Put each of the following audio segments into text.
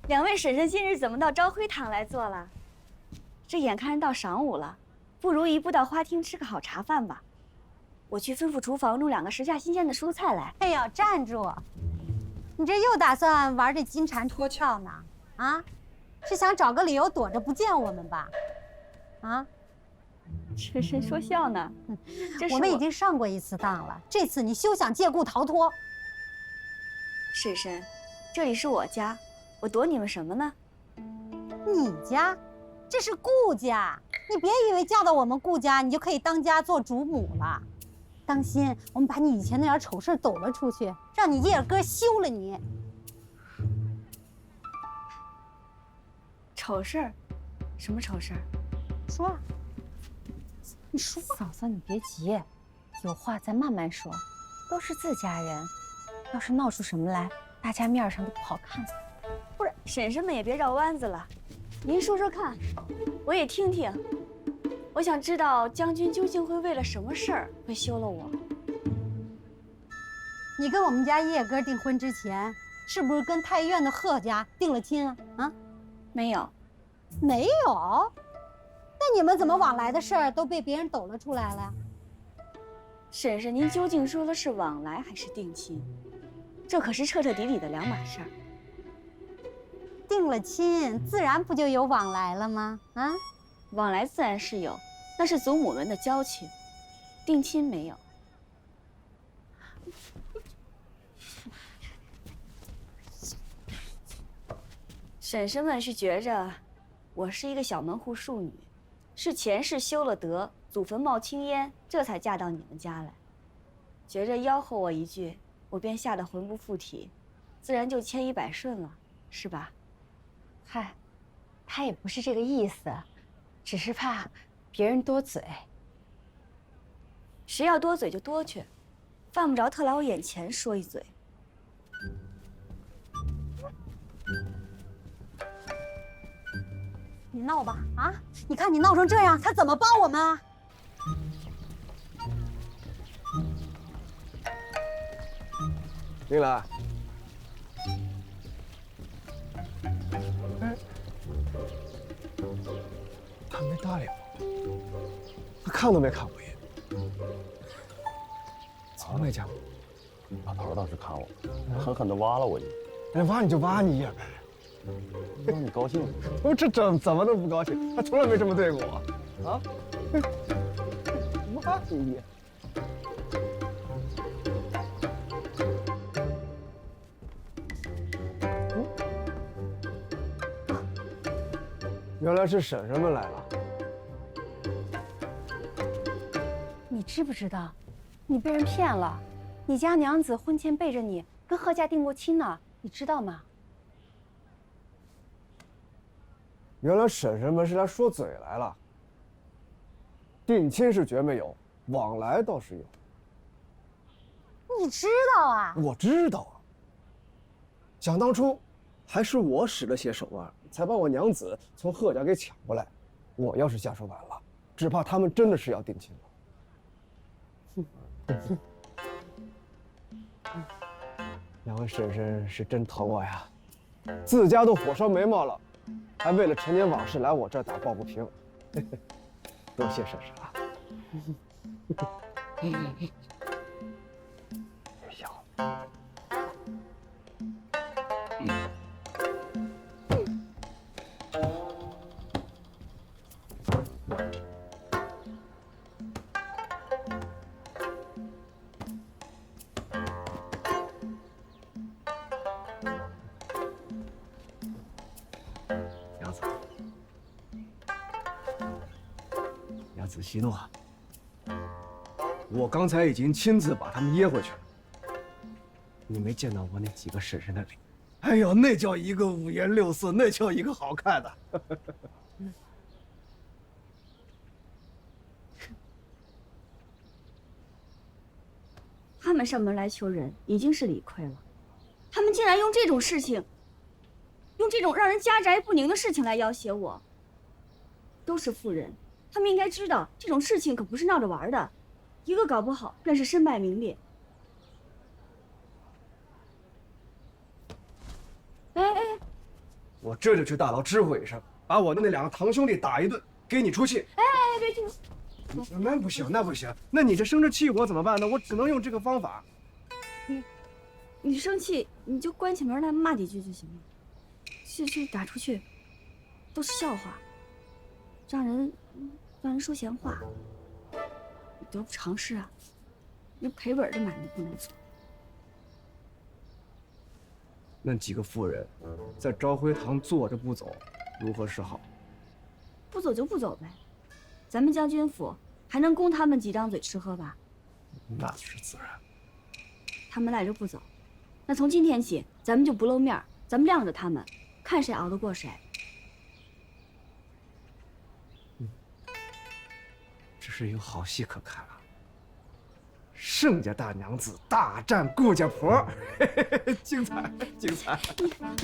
两位婶婶今日怎么到朝晖堂来坐了？这眼看着到晌午了，不如一步到花厅吃个好茶饭吧。我去吩咐厨房弄2个时下新鲜的蔬菜来。哎呦，站住！你这又打算玩这金蝉脱壳呢？啊，是想找个理由躲着不见我们吧？啊？婶婶说笑呢。我们已经上过一次当了，这次你休想借故逃脱。婶婶，这里是我家，我躲你们什么呢？你家？这是顾家，你别以为嫁到我们顾家，你就可以当家做主母了。当心，我们把你以前那点丑事抖了出去，让你叶哥休了你。丑事儿？什么丑事儿？说啊，你说。嫂子，你别急，有话咱慢慢说，都是自家人，要是闹出什么来，大家面上都不好看。不是，婶婶们也别绕弯子了，您说说看，我也听听。我想知道将军究竟会为了什么事儿会休了我？你跟我们家叶哥订婚之前，是不是跟太医院的贺家定了亲啊？啊，没有，没有。那你们怎么往来的事儿都被别人抖了出来了？婶婶，您究竟说的是往来还是定亲？这可是彻彻底底的两码事儿。定了亲，自然不就有往来了吗？啊？往来自然是有，那是祖母们的交情，定亲没有。婶婶们是觉着我是一个小门户庶女，是前世修了德，祖坟冒青烟，这才嫁到你们家来，觉着吆喝我一句，我便吓得魂不附体，自然就千依百顺了，是吧？嗨，他也不是这个意思，只是怕别人多嘴。谁要多嘴就多去，犯不着特来我眼前说一嘴。你闹吧，啊！你看你闹成这样，他怎么帮我们啊？进来。哎，他没搭理我，他看都没看我一眼，从没见过。老头倒是看我，狠狠地挖了我一眼。哎，挖你就挖你一眼呗。让你高兴？我这怎么能不高兴？他从来没这么对过我，啊！挖你一眼。原来是婶婶们来了。你知不知道，你被人骗了？你家娘子婚前背着你跟贺家订过亲呢，你知道吗？原来婶婶们是来说嘴来了。定亲是绝没有，往来倒是有。你知道啊？我知道啊。想当初，还是我使了些手腕，才把我娘子从贺家给抢过来。我要是下手晚了，只怕他们真的是要定亲了。两位婶婶是真疼我呀，自家都火烧眉毛了，还为了陈年往事来我这儿打抱不平。多谢婶婶了。别笑。娘子息怒啊！我刚才已经亲自把他们噎回去了。你没见到我那几个婶婶的脸？哎呦，那叫一个五颜六色，那叫一个好看的。他们上门来求人，已经是理亏了。他们竟然用这种事情，用这种让人家宅不宁的事情来要挟我。都是妇人，他们应该知道这种事情可不是闹着玩的，一个搞不好便是身败名裂。哎，我这就去大牢知会一声，把我的那2个堂兄弟打一顿，给你出气。哎，别去！那不行，那不行，那你这生着气我怎么办呢？我只能用这个方法。你生气你就关起门来骂几句就行了，去打出去，都是笑话，让人说闲话，得不偿失啊！那赔本的买卖不能做。那几个妇人在昭辉堂坐着不走，如何是好？不走就不走呗，咱们将军府还能供他们几张嘴吃喝吧？那是自然。他们赖着不走，那从今天起咱们就不露面，咱们晾着他们，看谁熬得过谁。这是有好戏可看啊！盛家大娘子大战顾家婆，精彩精彩！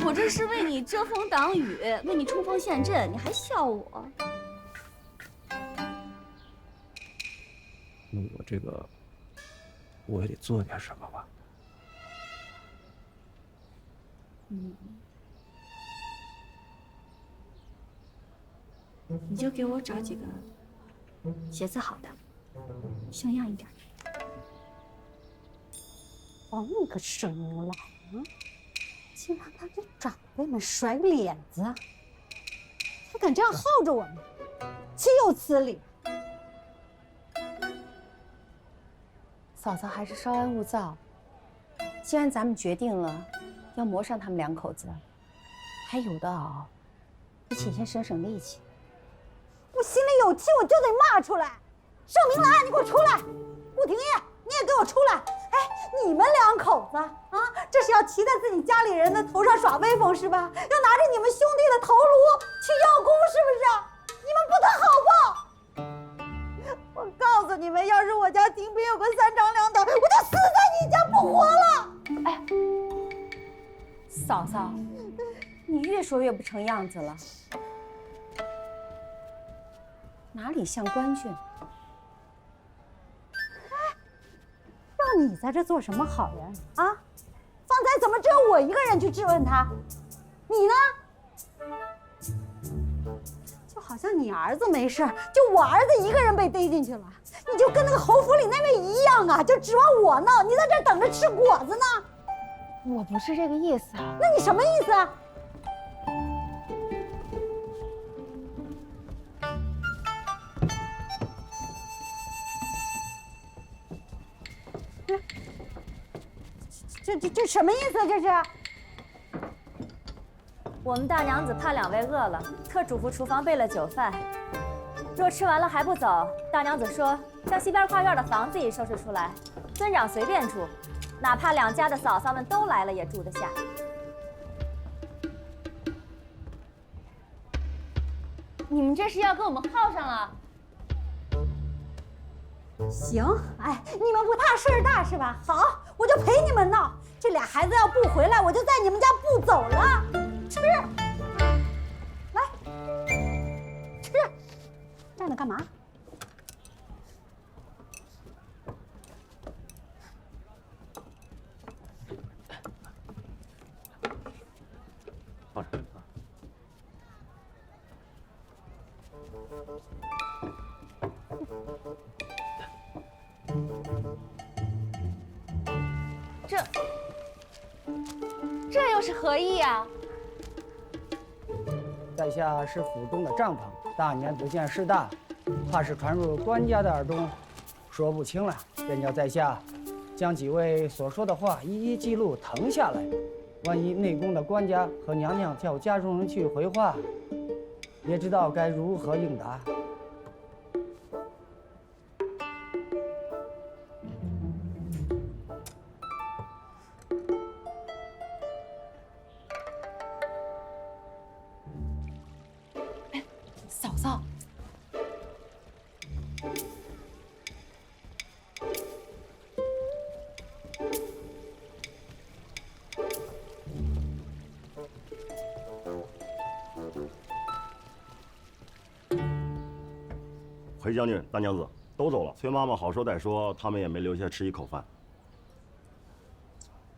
我这是为你遮风挡雨，为你冲锋陷阵，你还笑我？那我这个，我也得做点什么吧。你就给我找几个鞋子好的，像样一点的。哦，你个生牛郎啊，竟然敢给长辈们甩脸子，还敢这样耗着我们，岂有此理！嫂嫂还是稍安勿躁。既然咱们决定了要磨上他们2口子，还有的熬，一起先省省力气。我心里有气，我就得骂出来。盛明兰，你给我出来！顾廷烨，你也给我出来！哎，你们2口子啊，这是要骑在自己家里人的头上耍威风是吧？要拿着你们兄弟的头颅去邀功是不是？你们不得好报！我告诉你们，要是我家廷平有个3长2短，我就死在你家不活了！哎，嫂嫂，你越说越不成样子了，哪里像官俊？让你在这做什么好人啊？方才怎么只有我一个人去质问他？你呢？就好像你儿子没事，就我儿子一个人被逮进去了，你就跟那个侯府里那位一样啊，就指望我闹，你在这等着吃果子呢？我不是这个意思啊。那你什么意思啊？这什么意思？这是？我们大娘子怕2位饿了，特嘱咐厨房备了酒饭。若吃完了还不走，大娘子说将西边跨院的房子也收拾出来，尊长随便住，哪怕2家的嫂嫂们都来了也住得下。你们这是要跟我们耗上了？行，哎，你们不怕事儿大是吧？好，我就陪你们闹。这俩孩子要不回来，我就在你们家不走了。吃，来，吃，站着干嘛？放这。这又是何意啊？在下是府中的帐篷，大娘子见事大，怕是传入官家的耳中，说不清了，便叫在下将几位所说的话一一记录誊下来。万一内宫的官家和娘娘叫家中人去回话，也知道该如何应答。嫂嫂，裴将军、大娘子都走了，崔妈妈好说歹说，他们也没留下吃一口饭。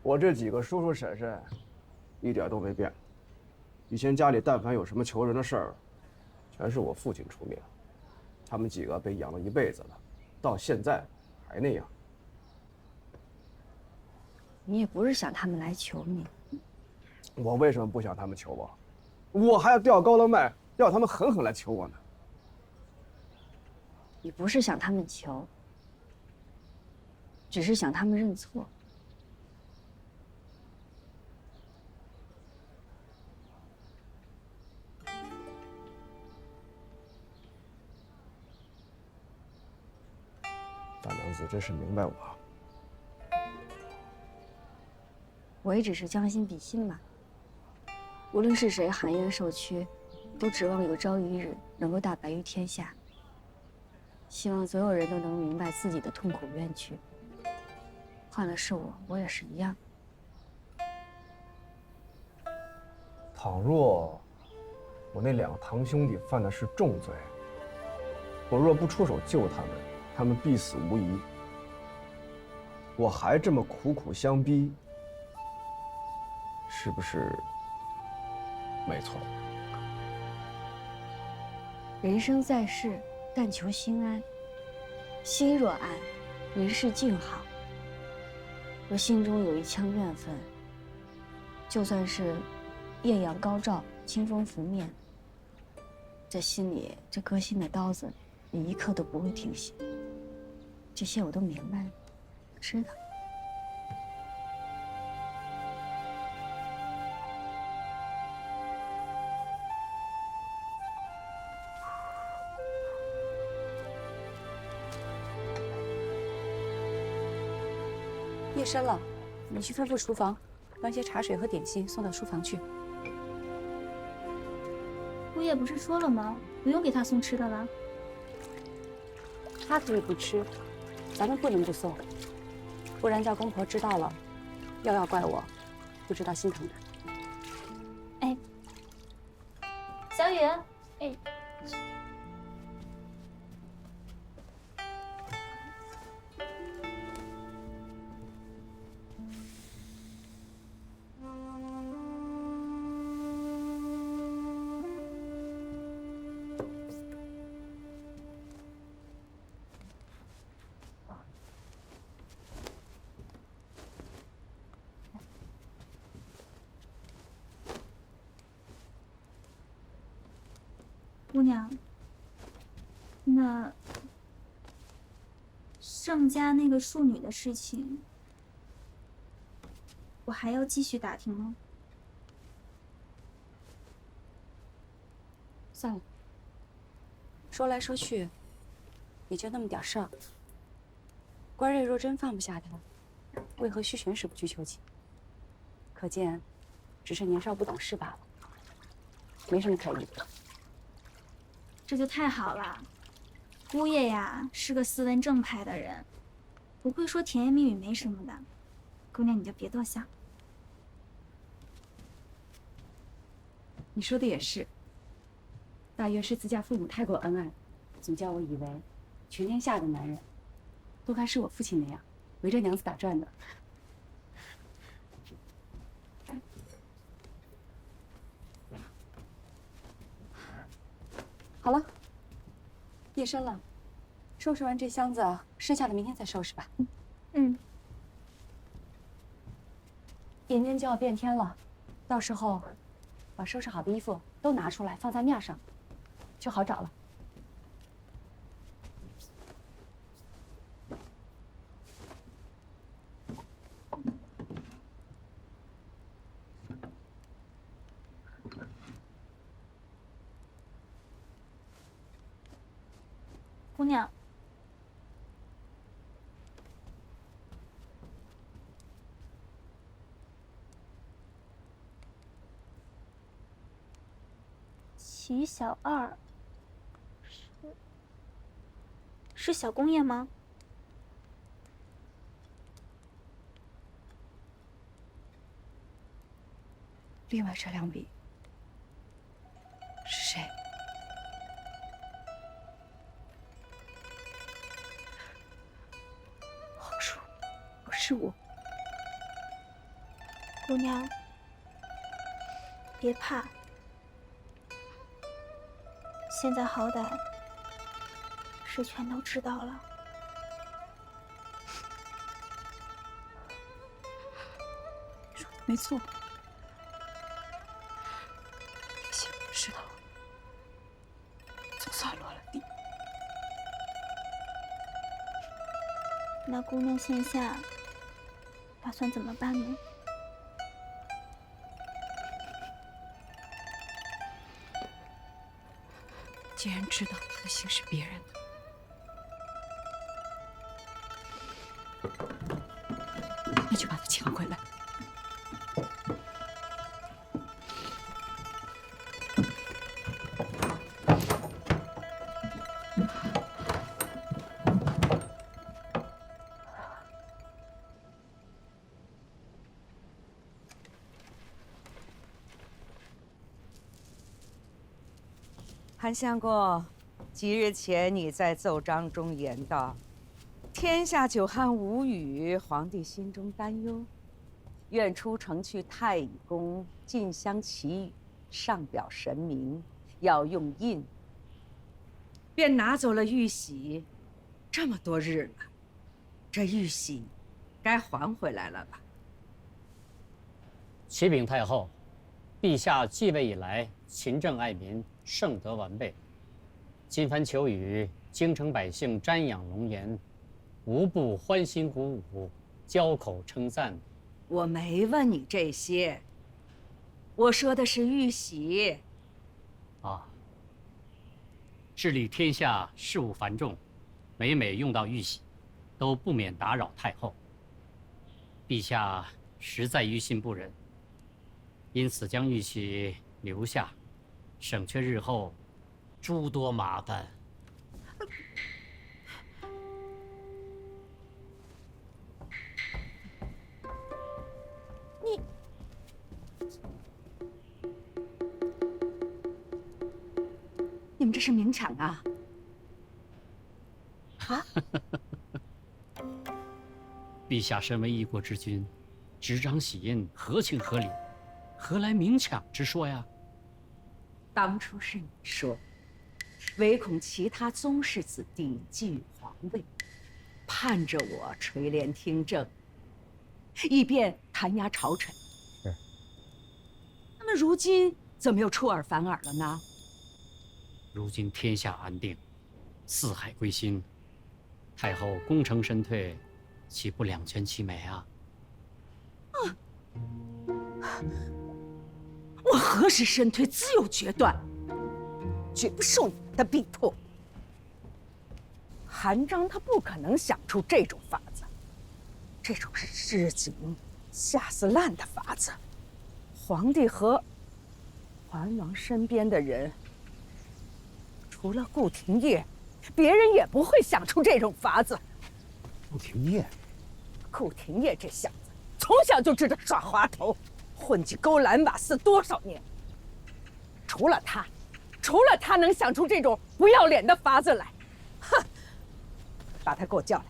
我这几个叔叔婶婶，一点都没变，以前家里但凡有什么求人的事儿，全是我父亲出面。他们几个被养了一辈子了，到现在还那样。你也不是想他们来求你，我为什么不想他们求我？我还要吊高了卖，要他们狠狠来求我呢。你不是想他们求，只是想他们认错。大娘子真是明白我。我也只是将心比心嘛。无论是谁含冤受屈，都指望有朝一日能够大白于天下。希望所有人都能明白自己的痛苦冤屈。换了是我，我也是一样。倘若我那两个堂兄弟犯的是重罪，我若不出手救他们，他们必死无疑。我还这么苦苦相逼，是不是没错？人生在世，但求心安。心若安，人世静好。若心中有一腔怨愤，就算是艳阳高照，清风拂面，这心里这割心的刀子，也一刻都不会停歇。这些我都明白，知道。夜深了，你去吩咐厨房，端些茶水和点心送到书房去。姑爷不是说了吗？不用给他送吃的了。他可以不吃，咱们不能不送，不然叫公婆知道了，要怪我，不知道心疼他。哎，小雨，哎。姑娘，那盛家那个庶女的事情，我还要继续打听吗？算了，说来说去，也就那么点事儿。关瑞若真放不下他，为何虚玄使不去求情？可见，只是年少不懂事罢了，没什么可疑的。这就太好了，姑爷呀是个斯文正派的人，不会说甜言蜜语没什么的。姑娘你就别多想。你说的也是，大约是自家父母太过恩爱，总叫我以为全天下的男人都该是我父亲那样围着娘子打转的。好了，夜深了，收拾完这箱子，剩下的明天再收拾吧。嗯。眼见就要变天了，到时候把收拾好的衣服都拿出来放在面上，就好找了。姑娘，齐小二是小公爷吗？另外这两笔是谁？皇叔，不是我。姑娘，别怕，现在好歹是全都知道了。说的没错，幸运石头总算落了地。那姑娘现下打算怎么办呢？既然知道他的心是别人的，那就把他抢回来。韩相公，几日前你在奏章中言道：“天下久旱无雨，皇帝心中担忧，愿出城去太乙宫进香祈雨，上表神明，要用印。”便拿走了玉玺，这么多日了，这玉玺该还回来了吧？启禀太后，陛下继位以来，勤政爱民，圣德完备。今番求雨，京城百姓瞻仰龙颜，无不欢欣鼓舞，交口称赞。我没问你这些，我说的是玉玺。啊，治理天下事务繁重，每每用到玉玺，都不免打扰太后。陛下实在于心不忍，因此将玉玺留下，省却日后诸多麻烦。你们这是明抢啊？啊！陛下身为一国之君，执掌玺印，合情合理，何来明抢之说呀？当初是你说，唯恐其他宗室子弟觊觎皇位，盼着我垂帘听政，以便弹压朝臣。是。那么如今怎么又出尔反尔了呢？如今天下安定，四海归心，太后功成身退，岂不两全其美啊？我何时身退，自有决断，绝不受你们的逼迫。韩章他不可能想出这种法子，这种是市井下四滥的法子。皇帝和桓王身边的人，除了顾廷烨，别人也不会想出这种法子。顾廷烨，顾廷烨这小子从小就知道耍滑头，混迹勾栏瓦肆多少年。除了他能想出这种不要脸的法子来。哼！把他给我叫来，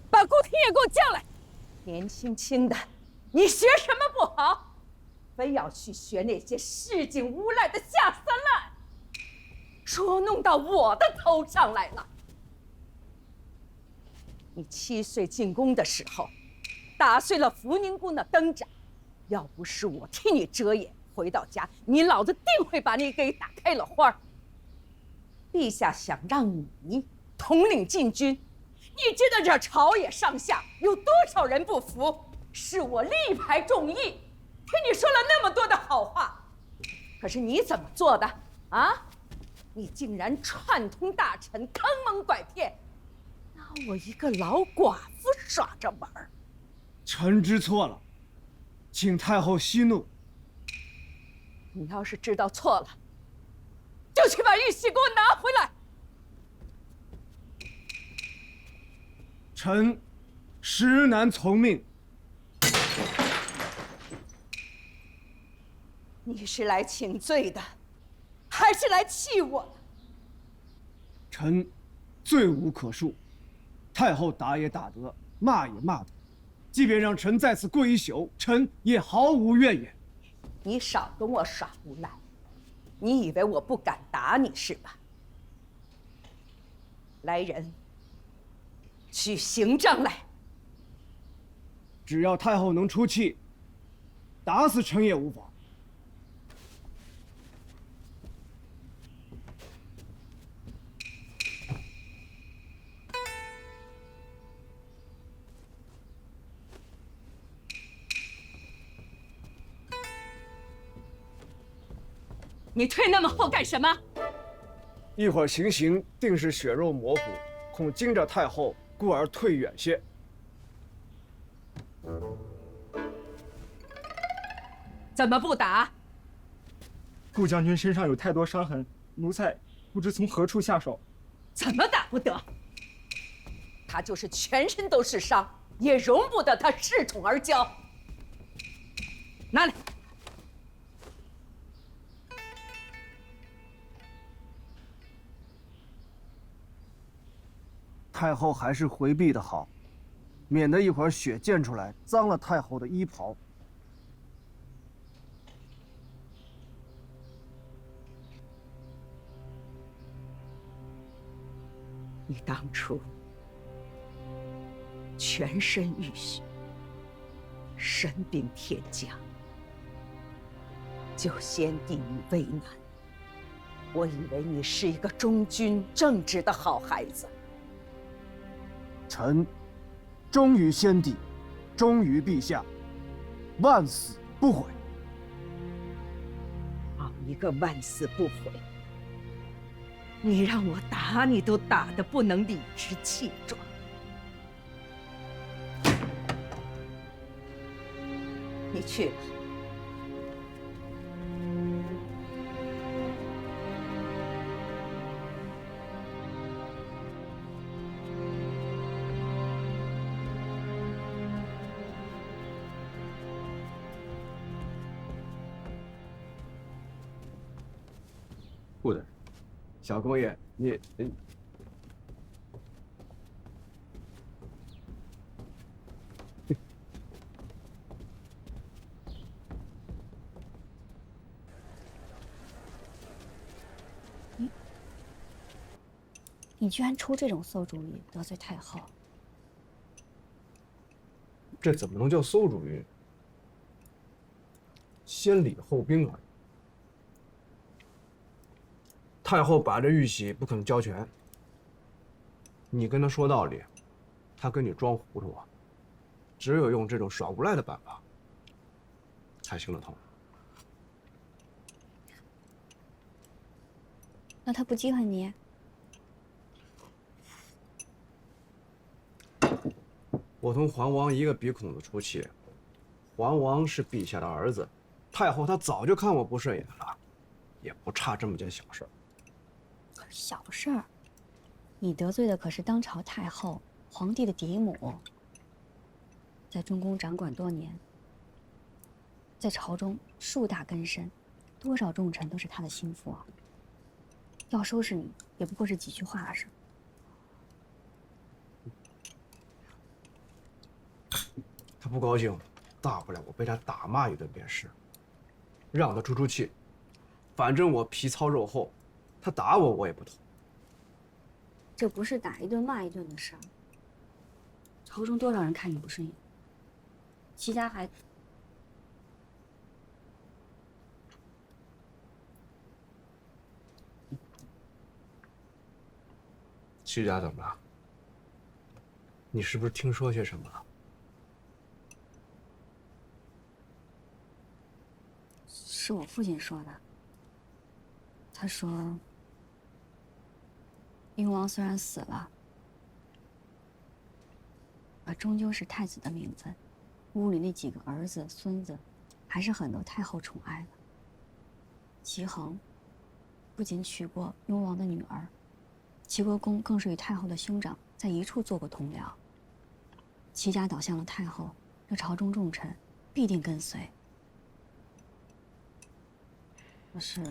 把顾廷烨给我叫来。年轻轻的，你学什么不好，非要去学那些市井无赖的下三滥，捉弄到我的头上来了。你7岁进宫的时候，打碎了福宁宫的灯盏，要不是我替你遮掩，回到家你老子定会把你给打开了花。陛下想让你统领禁军，你知道这朝野上下有多少人不服？是我力排众议，听你说了那么多的好话，可是你怎么做的啊？你竟然串通大臣，坑蒙拐骗，拿我一个老寡妇耍着玩儿。臣知错了，请太后息怒。你要是知道错了，就去把玉玺给我拿回来。臣实难从命。你是来请罪的，还是来气我的？臣罪无可恕，太后打也打得，骂也骂得，即便让臣在此跪一宿，臣也毫无怨言。你少跟我耍无赖！你以为我不敢打你是吧？来人，取刑杖来。只要太后能出气，打死臣也无妨。你退那么后干什么？一会儿行刑定是血肉模糊，恐惊着太后，故而退远些。怎么不打？顾将军身上有太多伤痕，奴才不知从何处下手。怎么打不得？他就是全身都是伤，也容不得他恃宠而骄。拿来。太后还是回避的好，免得一会儿血溅出来，脏了太后的衣袍。你当初全身浴血，身兵天将，救先帝于危难。我以为你是一个忠君正直的好孩子。臣忠于先帝，忠于陛下，万死不悔。好一个万死不悔！你让我打你都打得不能理直气壮。你去吧。顾大人，小公爷，你你居然出这种馊主意，得罪太后！这怎么能叫馊主意？先礼后兵而已。太后把着玉玺不肯交权，你跟她说道理，她跟你装糊涂啊！只有用这种耍无赖的办法，才行得通。那她不记恨你？我同桓王一个鼻孔子出气，桓王是陛下的儿子，太后她早就看我不顺眼了，也不差这么件小事儿。小事儿，你得罪的可是当朝太后，皇帝的嫡母，在中宫掌管多年，在朝中树大根深，多少重臣都是她的心腹啊。要收拾你，也不过是几句话的事。他不高兴，大不了我被他打骂一顿便是，让他出出气。反正我皮糙肉厚，他打我我也不痛。这不是打一顿骂一顿的事儿。朝中多少人看你不顺眼，齐家还……戚家怎么了？你是不是听说些什么了？是我父亲说的。他说，雍王虽然死了，可终究是太子的名分，屋里那几个儿子、孙子，还是很受太后宠爱的。齐衡不仅娶过雍王的女儿，齐国公更是与太后的兄长在一处做过同僚。齐家倒向了太后，这朝中重臣必定跟随。可是，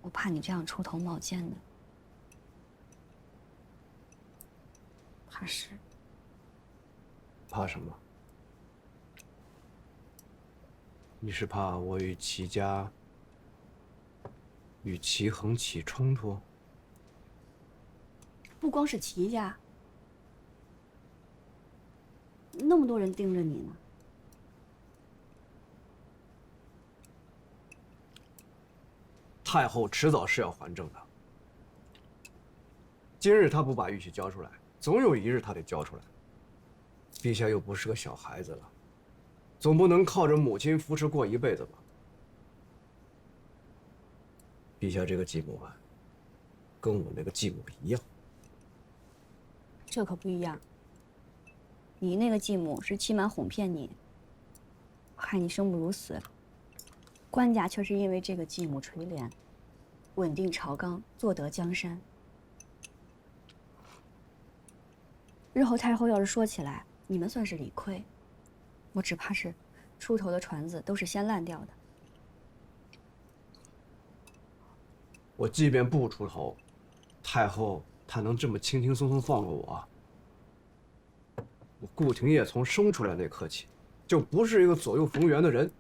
我怕你这样出头冒尖的，怕是。怕什么？你是怕我与齐家、与齐衡起冲突？不光是齐家，那么多人盯着你呢。太后迟早是要还政的。今日她不把玉玺交出来，总有一日她得交出来。陛下又不是个小孩子了，总不能靠着母亲扶持过一辈子吧？陛下这个继母啊，跟我那个继母一样。这可不一样。你那个继母是欺瞒哄骗你，害你生不如死。官家却是因为这个继母垂帘，稳定朝纲，坐得江山。日后太后要是说起来，你们算是理亏，我只怕是出头的船子都是先烂掉的。我即便不出头，太后她能这么轻轻松松放过我？我顾廷烨从生出来那刻起，就不是一个左右逢源的人。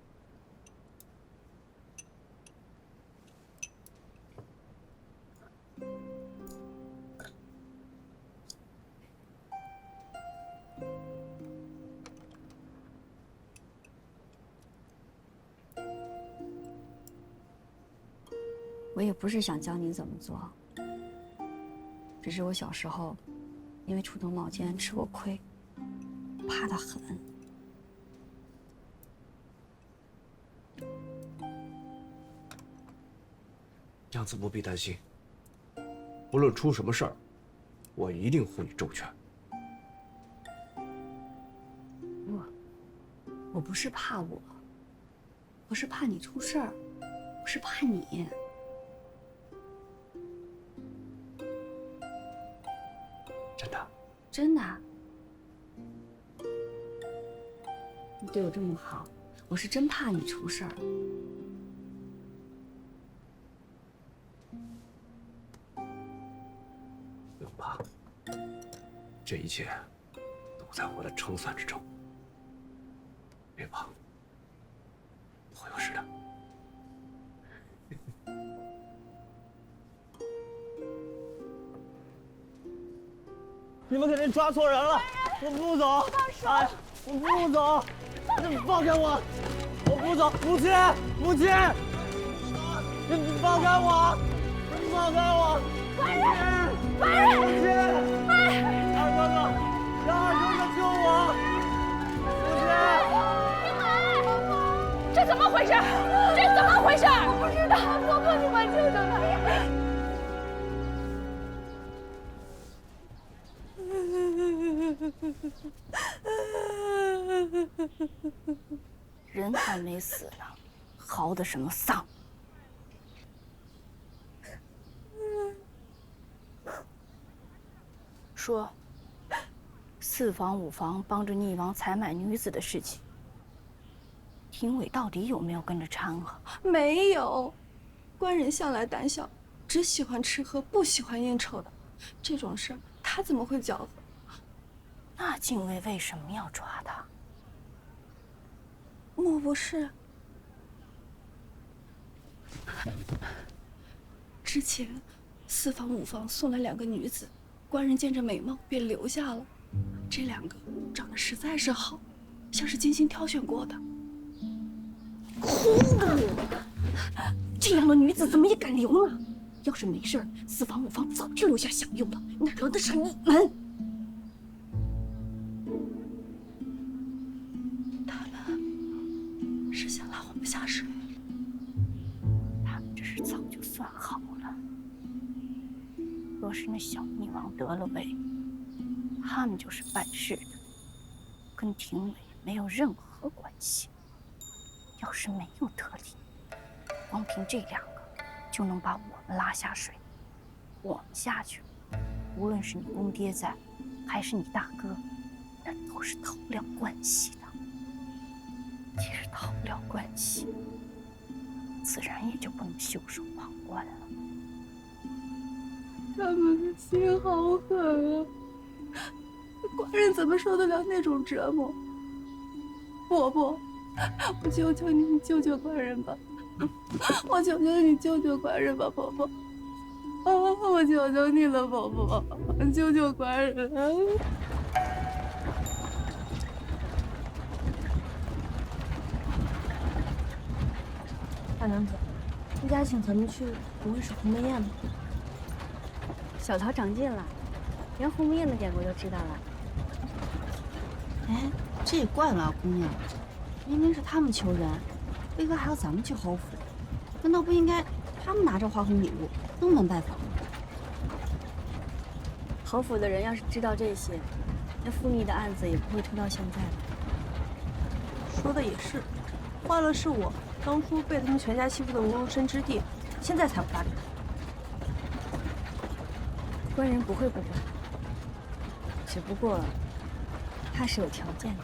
我也不是想教你怎么做，只是我小时候因为出头冒尖吃过亏，怕得很。娘子不必担心，无论出什么事儿，我一定护你周全。我不是怕我是怕你出事儿，我是怕你。真的？真的。你对我这么好，我是真怕你出事儿。不用怕，这一切都在我的筹算之中。别怕，不会有事的。你们肯定抓错人了，我不走！哎，我不走！你们放开我！我不走！母亲，母亲！你们放开我！你们放开我！官人，官人！母亲！二哥哥，让二哥哥救我！母亲！这怎么回事？这怎么回事？我不知道，婆婆，你快救救他呀！人还没死呢，嚎的什么丧？说，四房五房帮着逆王采买女子的事情，廷尉到底有没有跟着掺和？没有，官人向来胆小，只喜欢吃喝，不喜欢应酬的，这种事他怎么会搅和？那禁卫为什么要抓他？莫不是之前四房五房送来2个女子，官人见着美貌便留下了。这2个长得实在是好，像是精心挑选过的。糊涂！这样的女子怎么也敢留呢？要是没事，四房五房早就留下享用了，哪轮得上你们？是想拉我们下水？他们这是早就算好了。若是那小逆王得了位，他们就是办事的，跟廷尉没有任何关系。要是没有得力，光凭这2个就能把我们拉下水。我们下去，无论是你公爹在，还是你大哥，那都是逃不了关系的。既是逃不了关系，自然也就不能袖手旁观了。他们的心好狠啊！官人怎么受得了那种折磨？婆婆，我求求你，你救救官人吧！我求求你救救官人吧，婆婆！我求求你了，伯伯，救救官人！大娘子，顾家请咱们去，不会是鸿门宴吧？小桃长进了，连鸿门宴的典故都知道了。哎，这也怪了啊，姑娘，明明是他们求人，为何还要咱们去侯府？难道不应该他们拿着花红礼物登门拜访吗？侯府的人要是知道这些，那傅密的案子也不会拖到现在了。说的也是，换了是我，当初被他们全家欺负的无容身之地，现在才不搭理他。官人不会不管，只不过他是有条件的。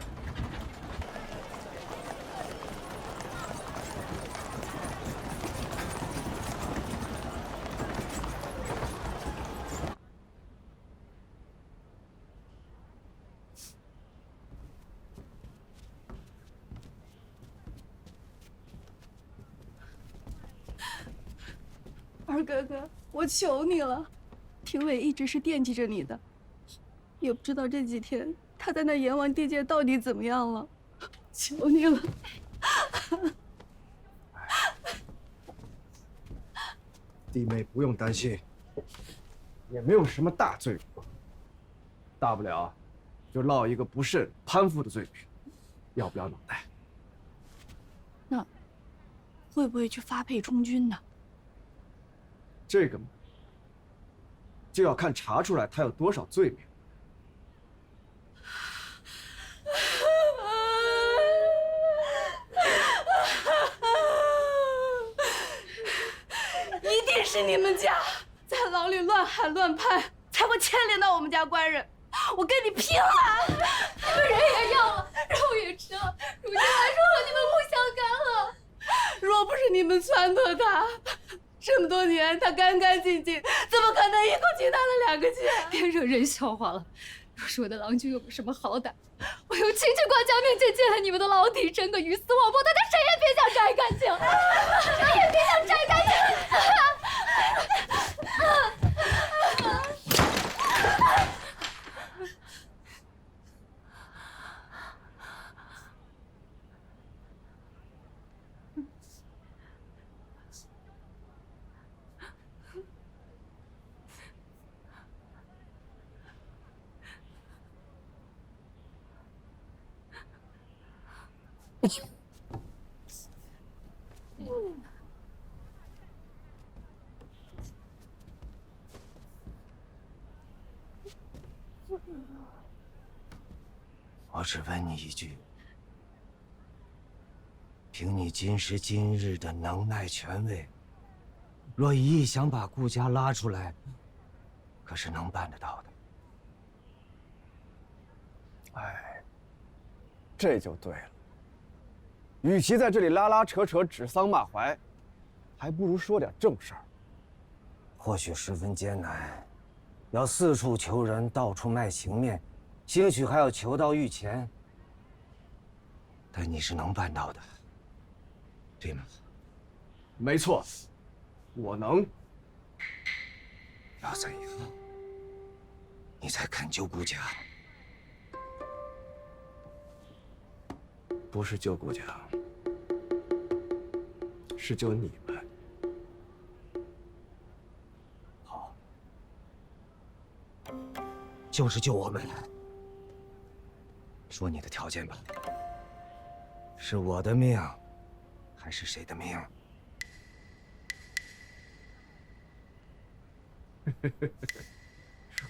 二哥哥，我求你了，廷伟一直是惦记着你的，也不知道这几天他在那阎王地界到底怎么样了，求你了。弟妹不用担心，也没有什么大罪过，大不了就落一个不慎攀附的罪名，要不要脑袋？那会不会去发配充军呢？这个嘛，就要看查出来他有多少罪名。一定是你们家在牢里乱喊乱拍，才会牵连到我们家官人。我跟你拼了！你们人也要了，肉也吃了，如今还说和你们不相干了。若不是你们撺掇他，这么多年他干干净净，怎么可能一口气拿了2个钱？别惹人笑话了。若是我的郎君有个什么好歹，我有请去管家面前揭了你们的牢底，真个鱼死网破，大家谁也别想摘干净，谁也别想摘干净。我只问你一句：凭你今时今日的能耐权位，若一意想把顾家拉出来，可是能办得到的。哎，这就对了。与其在这里拉拉扯扯、指桑骂槐，还不如说点正事儿。或许十分艰难，要四处求人，到处卖情面，兴许还要求到御前。但你是能办到的，对吗？没错，我能。要怎样，你才肯救顾家？不是救顾家，是救你们。好，就是救我们。说你的条件吧，是我的命，还是谁的命？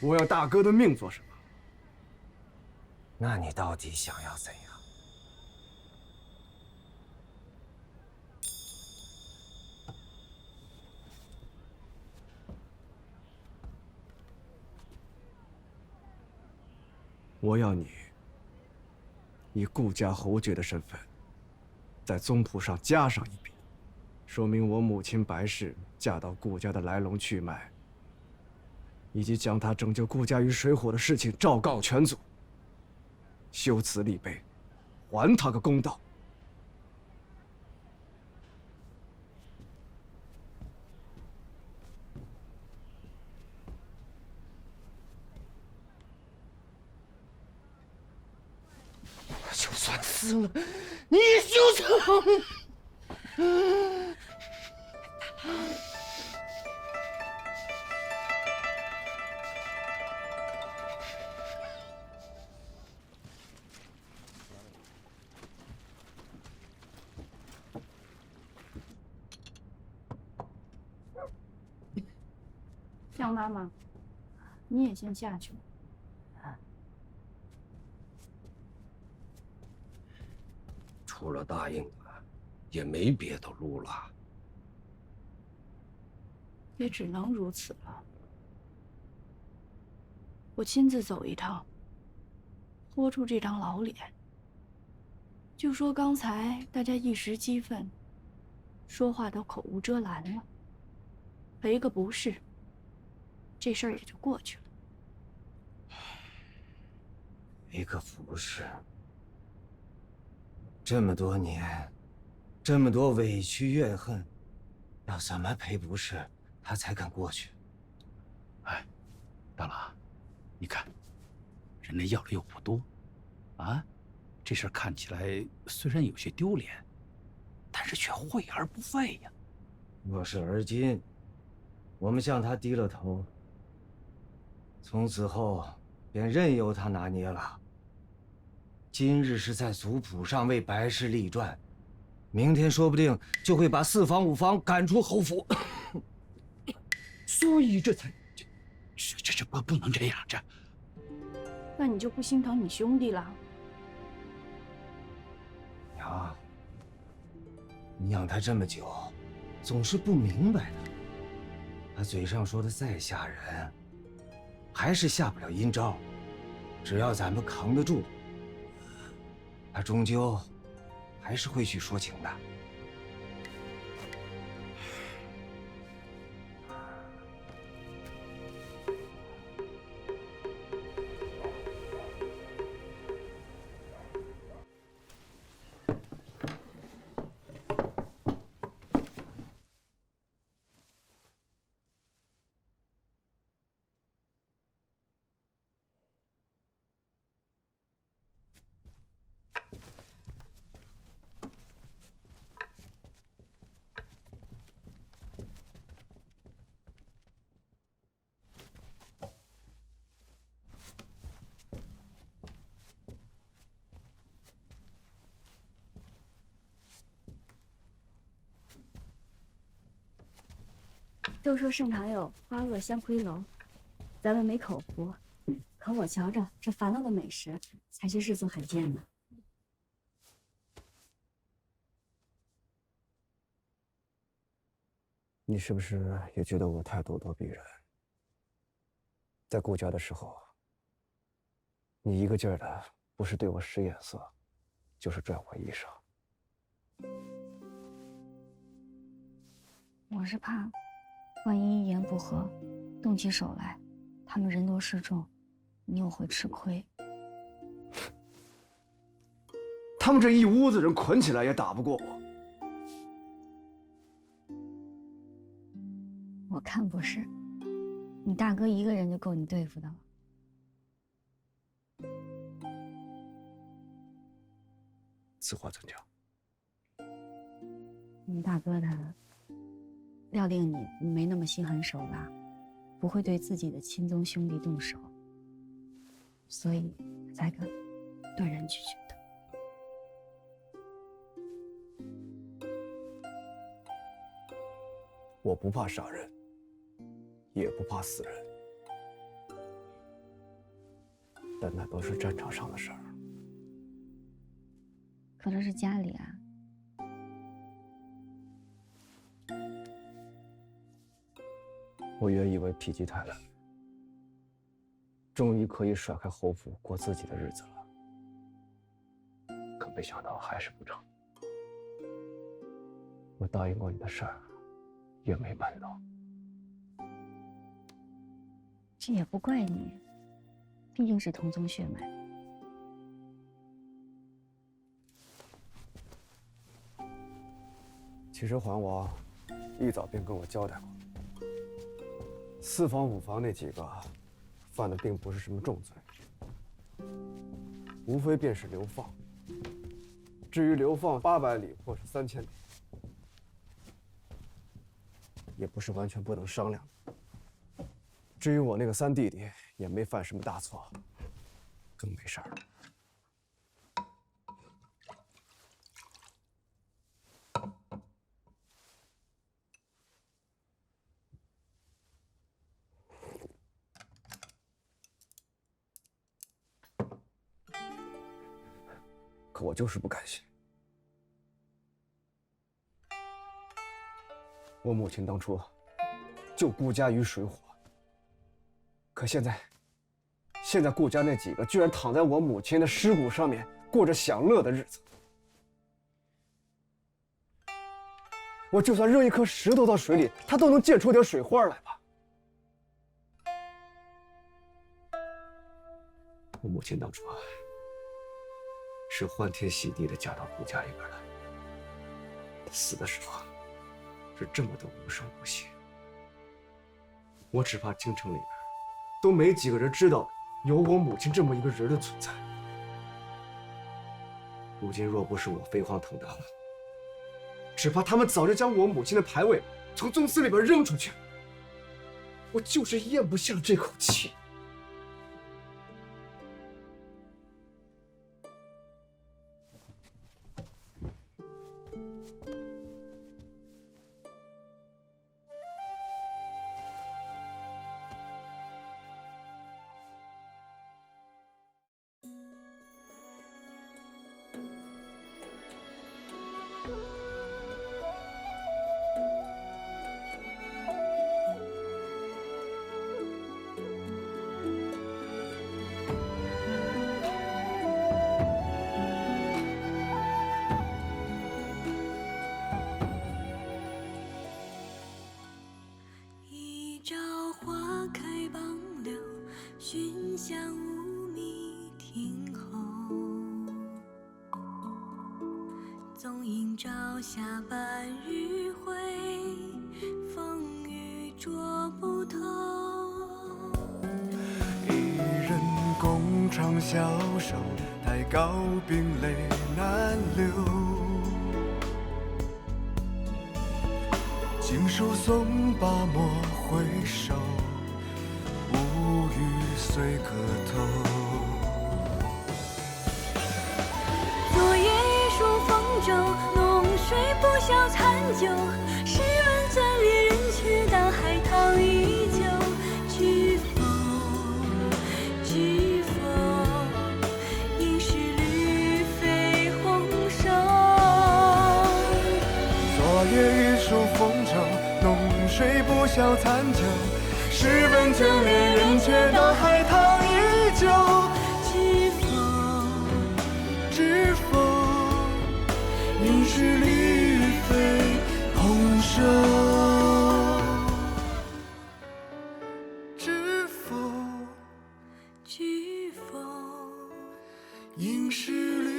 我要大哥的命做什么？那你到底想要怎样？我要你以顾家侯爵的身份，在宗谱上加上一笔，说明我母亲白氏嫁到顾家的来龙去脉，以及将她拯救顾家于水火的事情昭告全族，修祠立碑，还她个公道。算死了，你就成。江妈妈，你也先下去吧。除了答应的，也没别的路了。也只能如此了。我亲自走一趟，豁出这张老脸。就说刚才大家一时激愤，说话都口无遮拦了，赔个不是，这事儿也就过去了。赔个不是。这么多年，这么多委屈怨恨，要怎么赔不是，他才肯过去？哎，大郎，你看，人家要的又不多，啊，这事儿看起来虽然有些丢脸，但是却惠而不费呀。若是而今，我们向他低了头，从此后便任由他拿捏了。今日是在族谱上为白氏立传，明天说不定就会把四房五房赶出侯府。所以这才，这不能这样，这。那你就不心疼你兄弟了？娘，你养他这么久，总是不明白的。他嘴上说的再吓人，还是下不了阴招。只要咱们扛得住，他终究还是会去说情的。都说盛唐有花萼香闺楼，咱们没口福，可我瞧着这樊楼的美食才是世俗罕见的。你是不是也觉得我太咄咄逼人？在顾家的时候，你一个劲儿的不是对我使眼色，就是拽我衣裳。我是怕，万一一言不合，动起手来，他们人多势众，你又会吃亏。他们这一屋子人捆起来也打不过我。我看不是，你大哥一个人就够你对付的了。此话怎讲？你大哥他料定你没那么心狠手辣，不会对自己的亲宗兄弟动手，所以才敢断然拒绝的。我不怕杀人，也不怕死人，但那都是战场上的事儿。可这是家里啊。我原以为否极泰来，终于可以甩开侯府过自己的日子了，可没想到还是不成。我答应过你的事儿，也没办到。这也不怪你，毕竟是同宗血脉。其实桓王一早便跟我交代过。四房五房那几个犯的并不是什么重罪，无非便是流放，至于流放800里或是3000里，也不是完全不能商量的。至于我那个3弟弟，也没犯什么大错，更没事儿。可我就是不甘心。我母亲当初救顾家于水火，可现在顾家那几个居然躺在我母亲的尸骨上面过着享乐的日子。我就算扔一颗石头到水里，它都能溅出点水花来吧。我母亲当初是欢天喜地的嫁到顾家里边来，她死的时候是这么的无声无息。我只怕京城里边都没几个人知道有我母亲这么一个人的存在。如今若不是我飞黄腾达了，只怕他们早就将我母亲的牌位从宗祠里边扔出去了。我就是咽不下这口气。熏香无觅听候，纵饮朝霞半日晖，风雨捉不透。一人共长消瘦，太高冰泪难流。经书诵罢莫回首，无语随可偷。昨夜一书风骤，浓水不消残酒。试问钻猎人，却道海棠依旧。知否？知否？应是绿肥红瘦。昨夜一书风骤，浓水不消残酒。试问卷猎人，却道海棠依旧。知否？知否？应是绿肥红瘦。知否？知否？应是绿